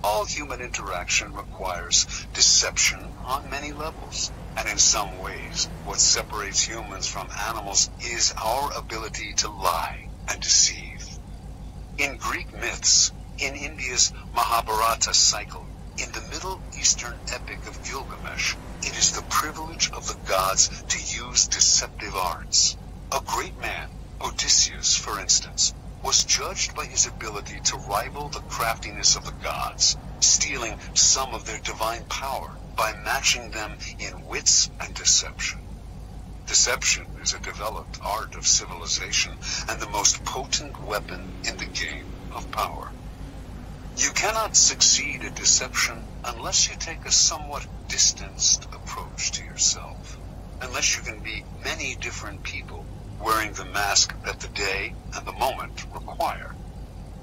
All human interaction requires deception on many levels, and in some ways, what separates humans from animals is our ability to lie and deceive. In Greek myths, in India's Mahabharata cycle, In the Middle Eastern epic of Gilgamesh, it is the privilege of the gods to use deceptive arts. A great man, Odysseus, for instance, was judged by his ability to rival the craftiness of the gods, stealing some of their divine power by matching them in wits and deception. Deception is a developed art of civilization and the most potent weapon in the game of power. You cannot succeed at deception unless you take a somewhat distanced approach to yourself, unless you can be many different people wearing the mask that the day and the moment require.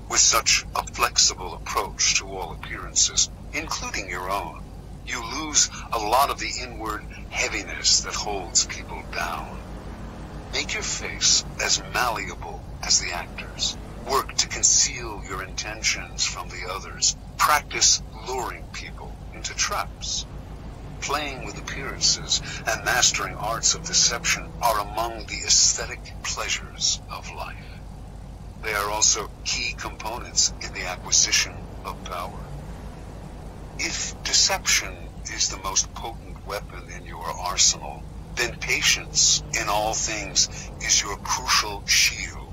With such a flexible approach to all appearances, including your own, you lose a lot of the inward heaviness that holds people down. Make your face as malleable as the actors. Work to conceal your intentions from the others. Practice luring people into traps. Playing with appearances and mastering arts of deception are among the aesthetic pleasures of life. They are also key components in the acquisition of power. If deception is the most potent weapon in your arsenal, then patience in all things is your crucial shield.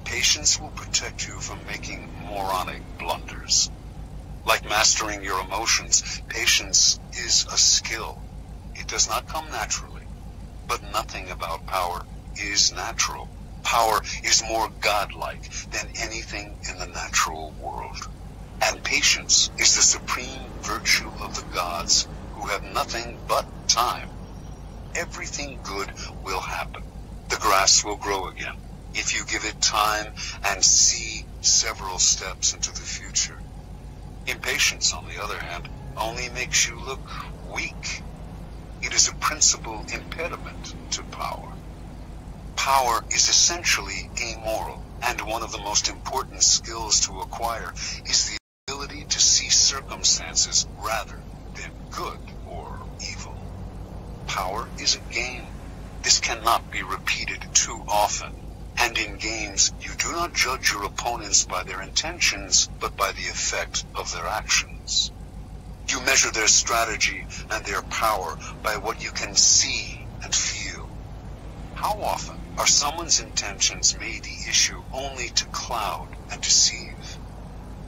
Patience will protect you from making moronic blunders. Like mastering your emotions, patience is a skill. It does not come naturally, but nothing about power is natural. Power is more godlike than anything in the natural world. And patience is the supreme virtue of the gods, who have nothing but time. Everything good will happen. The grass will grow again, if you give it time and see several steps into the future. Impatience, on the other hand, only makes you look weak. It is a principal impediment to power. Power is essentially amoral, and one of the most important skills to acquire is the ability to see circumstances rather than good or evil. Power is a game. This cannot be repeated too often. And in games, you do not judge your opponents by their intentions, but by the effect of their actions. You measure their strategy and their power by what you can see and feel. How often are someone's intentions made the issue only to cloud and deceive?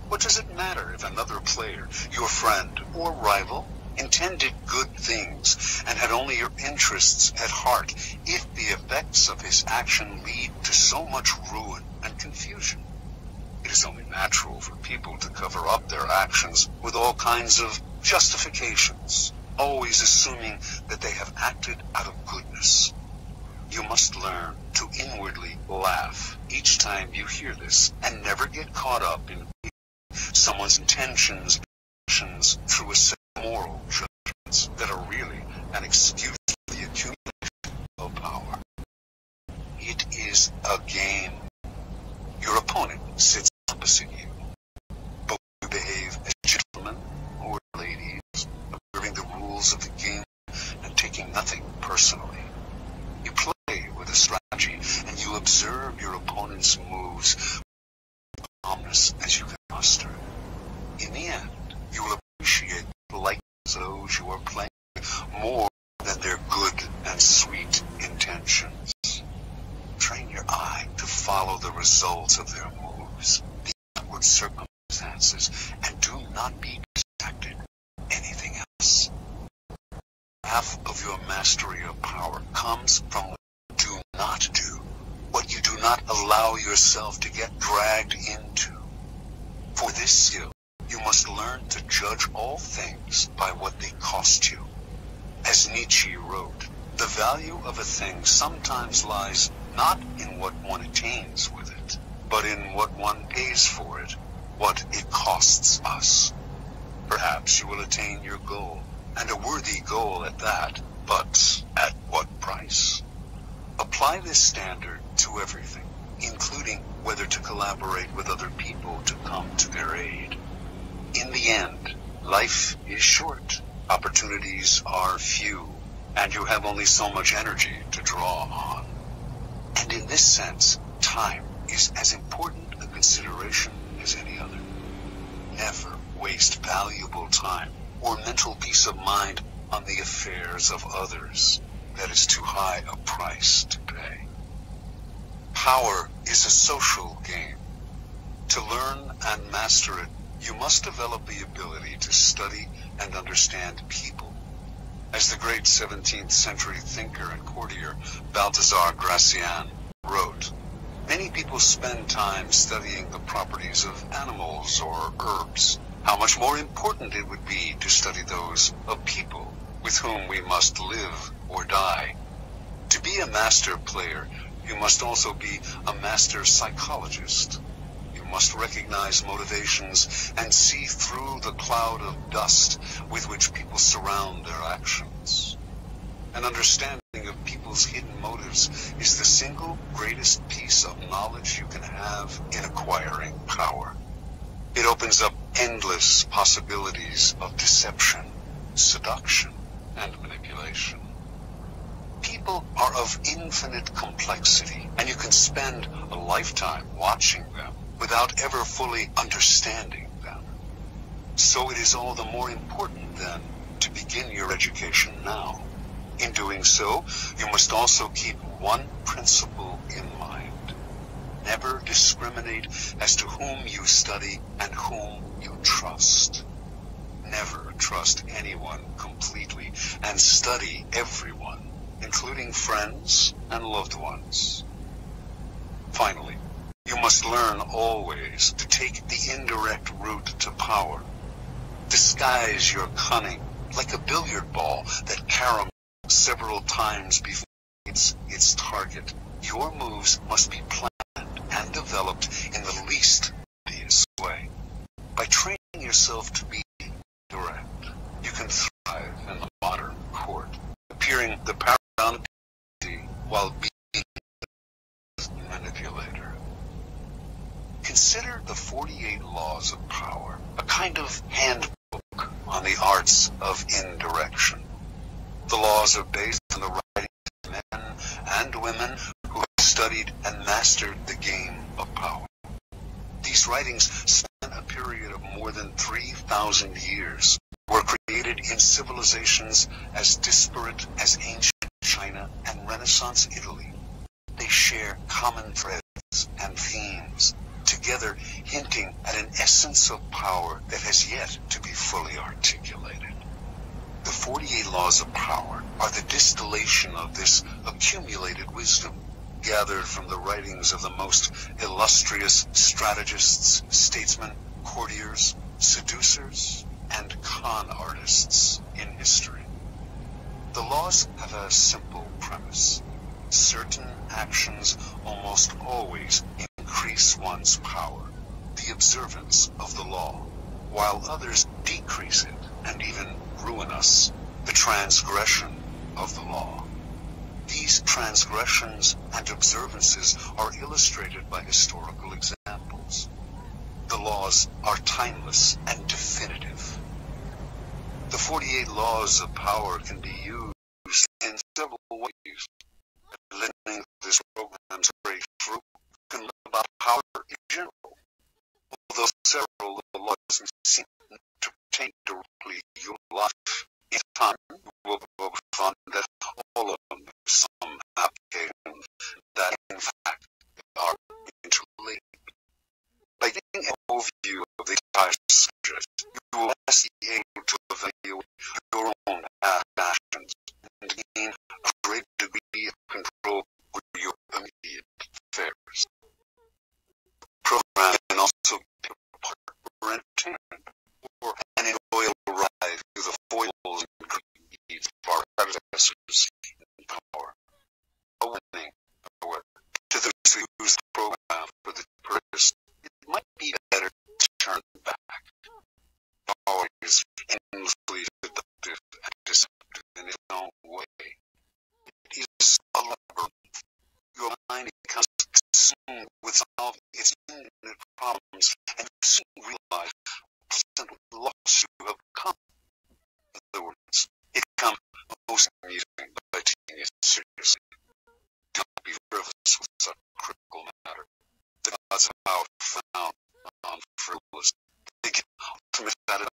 What does it matter if another player, your friend or rival, intended good things and had only your interests at heart if the effects of his action lead to so much ruin and confusion? It is only natural for people to cover up their actions with all kinds of justifications, always assuming that they have acted out of goodness. You must learn to inwardly laugh each time you hear this and never get caught up in someone's intentions through a set of moral judgments that are really an excuse for the accumulation of power. It is a game. Your opponent sits opposite you, but you behave as gentlemen or ladies, observing the rules of the game and taking nothing personally. You play with a strategy and you observe your opponent's moves with calmness as you can muster. In the end, you will appreciate the likeness of those you are playing more than their good and sweet intentions. Train your eye to follow the results of their moves, the outward circumstances, and do not be distracted by anything else. Half of your mastery of power comes from what you do not do, what you do not allow yourself to get dragged into. For this skill, you must learn to judge all things by what they cost you. As Nietzsche wrote, the value of a thing sometimes lies not in what one attains with it, but in what one pays for it, what it costs us. Perhaps you will attain your goal, and a worthy goal at that, but at what price? Apply this standard to everything, including whether to collaborate with other people to come to their aid. In the end, life is short, opportunities are few, and you have only so much energy to draw on. And in this sense, time is as important a consideration as any other. Never waste waste valuable time or mental peace of mind on the affairs of others. That is too high a price to pay. Power is a social game. To learn and master it, you must develop the ability to study and understand people. As the great 17th century thinker and courtier Balthazar Gracian wrote, many people spend time studying the properties of animals or herbs. How much more important it would be to study those of people with whom we must live or die. To be a master player, you must also be a master psychologist. You must recognize motivations and see through the cloud of dust with which people surround their actions. An understanding of people's hidden motives is the single greatest piece of knowledge you can have in acquiring power. It opens up endless possibilities of deception, seduction, and manipulation. People are of infinite complexity, and you can spend a lifetime watching them without ever fully understanding them. So it is all the more important, then, to begin your education now. In doing so, you must also keep one principle in mind. Never discriminate as to whom you study and whom you trust. Never trust anyone completely, and study everyone, including friends and loved ones. Finally, you must learn always to take the indirect route to power. Disguise your cunning like a billiard ball that caroms several times before its target. Your moves must be planned and developed in the least obvious way. By training yourself to be direct, you can thrive in the modern court, appearing the paramount while being the manipulator. Consider the 48 laws of power, a kind of handbook on the arts of indirection. The laws are based on the writings of men and women who have studied and mastered the game of power. These writings span a period of more than 3,000 years, were created in civilizations as disparate as ancient China and Renaissance Italy. They share common threads and themes, together hinting at an essence of power that has yet to be fully articulated. The 48 laws of power are the distillation of this accumulated wisdom, gathered from the writings of the most illustrious strategists, statesmen, courtiers, seducers, and con artists in history. The laws have a simple premise. Certain actions almost always increase one's power, the observance of the law, while others decrease it and even ruin us, the transgression of the law. These transgressions and observances are illustrated by historical examples. The laws are timeless and definitive. The 48 laws of power can be used in several ways. Listening to this program straight through can learn about power in general, although several of the laws seem to pertain directly to your life. In time, you will find that all of them have some applications that, in fact, are interrelated. By getting an overview of these types of subjects, you will best be able to evaluate your own actions and gain a great degree of control over your immediate affairs. The program can also be a part for entertainment or an enjoyable ride through the foibles and creeds of our predecessors in power. A warning, however, to those who use the program for the purpose, it might be better to turn back. Power is endlessly seductive and deceptive in its own way. It is a labyrinth. Your mind becomes consumed with solving its infinite problems, and you soon realize what pleasant loss you have become. In other words, it becomes most amusing by taking it seriously. Do not be frivolous with such a critical matter. The gods of power found non-frivolous. They get ultimate satisfaction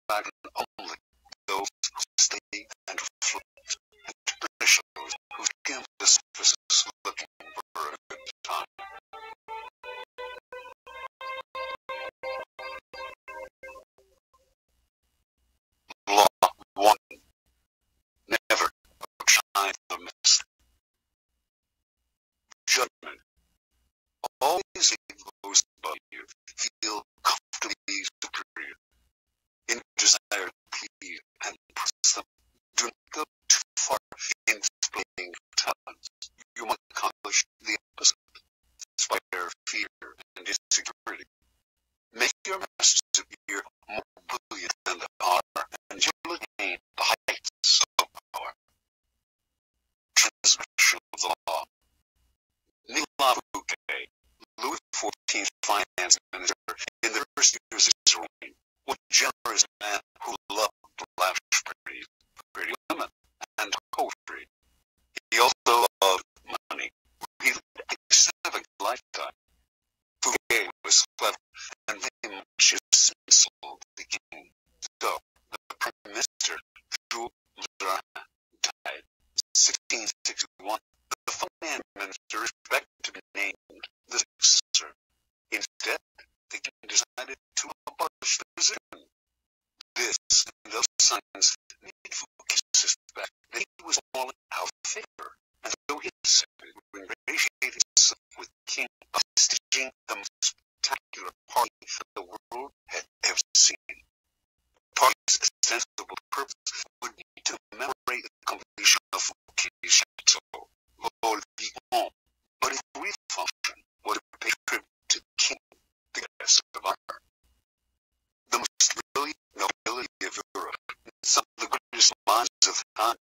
judgment. Always make those above you feel comfortably superior. In desire to please and impress them, do not go too far in displaying your talents. You must accomplish the opposite. Inspire fear and insecurity. Make your message appear more brilliant than they are, and you will attain the heights of power. Transgression of the law. Nicolas Fouquet, Louis XIV's finance minister in the first years of his reign, was a generous man who loved to lavish pretty women and poetry. He also loved money. He lived a civic lifetime. Fouquet was clever and very much his sin soul the king. So, the Prime Minister, Jules Mazarin, died in 1661. The finance minister expected to be named the successor. Instead, the king decided to abolish the position. This and those signs made Fouquet suspect that he was falling out of favor, and so he decided to ingratiate himself with the king by staging the most spectacular party the world had ever seen. The party's ostensible purpose would be to commemorate the completion of Fouquet's chateau, Lord Vicomte, but its real function was to pay tribute to the king, the guest of honor. The most brilliant nobility of Europe, and some of the greatest minds of the time,